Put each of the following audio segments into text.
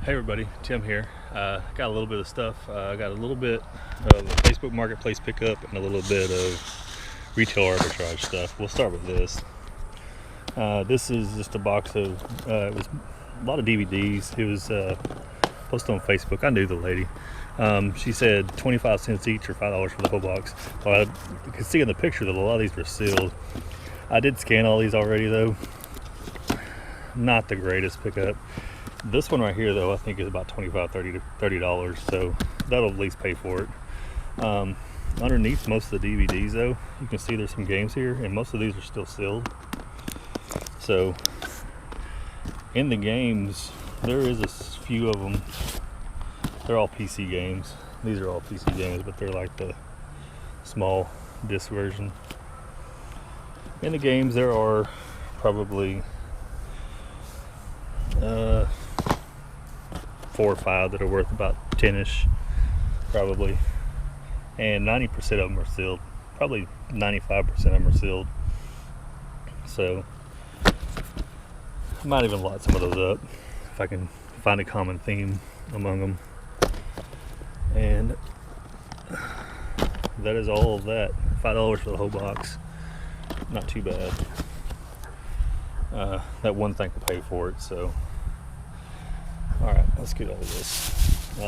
Hey everybody, Tim here. Got a little bit of stuff. Got a little bit of a Facebook Marketplace pickup and a little bit of retail arbitrage stuff. We'll start with this. This is just a box of, it was a lot of DVDs. It was posted on Facebook. I knew the lady. She said 25 cents each or $5 for the whole box. Well, you can see in the picture that a lot of these were sealed. I did scan all these already though. Not the greatest pickup. This one right here though, I think is about $30, so that'll at least pay for it. Underneath most of the DVDs though, you can see there's some games here, and most of these are still sealed. So in the games, there is a few of them. They're all PC games. These are all PC games, but they're like the small disc version. In the games, there are probably 4 or 5 that are worth about 10ish, probably, and 90% of them are sealed. Probably 95% of them are sealed. So I might even lot some of those up if I can find a common theme among them. And that is all of that. $5 for the whole box. Not too bad. That one thing will pay for it. So alright, let's get over this.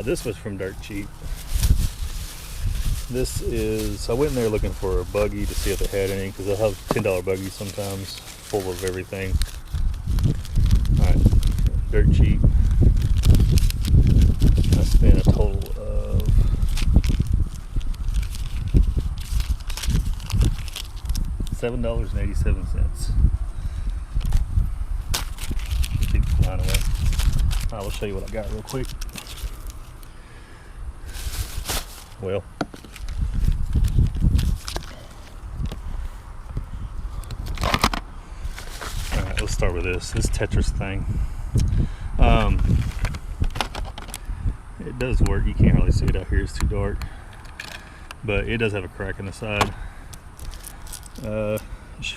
This was from Dirt Cheap. This is, I went in there looking for a buggy to see if they had any, because they'll have $10 buggies sometimes full of everything. Alright, Dirt Cheap. I spent a total of $7.87. Keep the line away. I will show you what I got real quick. Well, alright, let's start with this Tetris thing. It does work. You can't really see it out here, it's too dark, but it does have a crack in the side.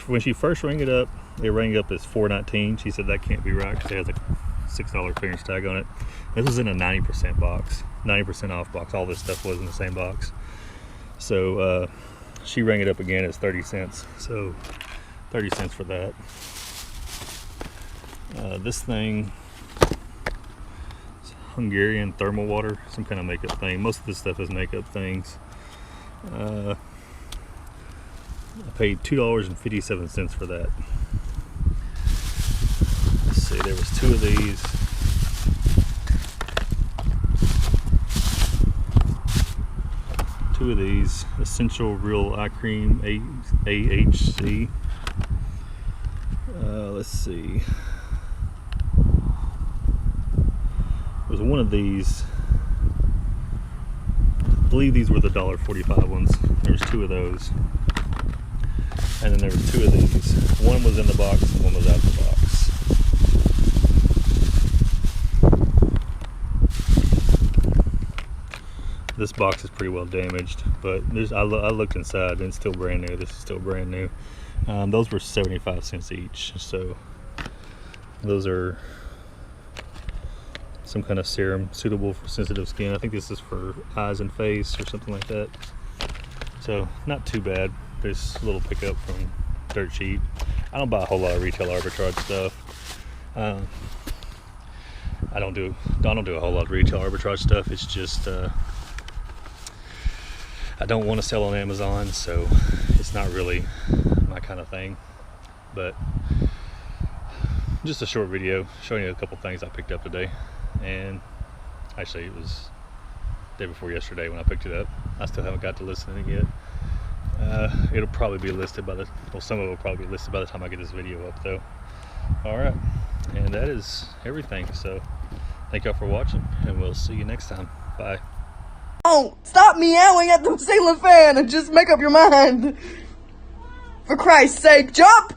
When she first rang it up as $4.19. She said that can't be right because it has a $6 clearance tag on it. This was in a 90% box, 90% off box. All this stuff was in the same box. So she rang it up again as 30 cents. So 30 cents for that. This thing is Hungarian thermal water, some kind of makeup thing. Most of this stuff is makeup things. I paid $2.57 for that. Let's see, there was 2 of these. Two of these Essential Real Eye Cream AHC. Let's see. There was one of these. I believe these were the $1.45 ones. There was 2 of those. And then there were 2 of these. One was in the box and one was out of the box. This box is pretty well damaged, but I looked inside and it's still brand new. This is still brand new. Those were 75 cents each. So those are some kind of serum suitable for sensitive skin. I think this is for eyes and face or something like that. So not too bad. There's a little pickup from Dirt Cheap. I don't buy a whole lot of retail arbitrage stuff. I don't do a whole lot of retail arbitrage stuff. It's just I don't want to sell on Amazon, so it's not really my kind of thing. But just a short video showing you a couple things I picked up today. And actually it was the day before yesterday when I picked it up. I still haven't got to listen to it yet. It'll probably be listed some of it will probably be listed by the time I get this video up though. Alright, and that is everything. So thank y'all for watching, and we'll see you next time. Bye. Oh, stop meowing at the ceiling fan and just make up your mind. For Christ's sake, jump!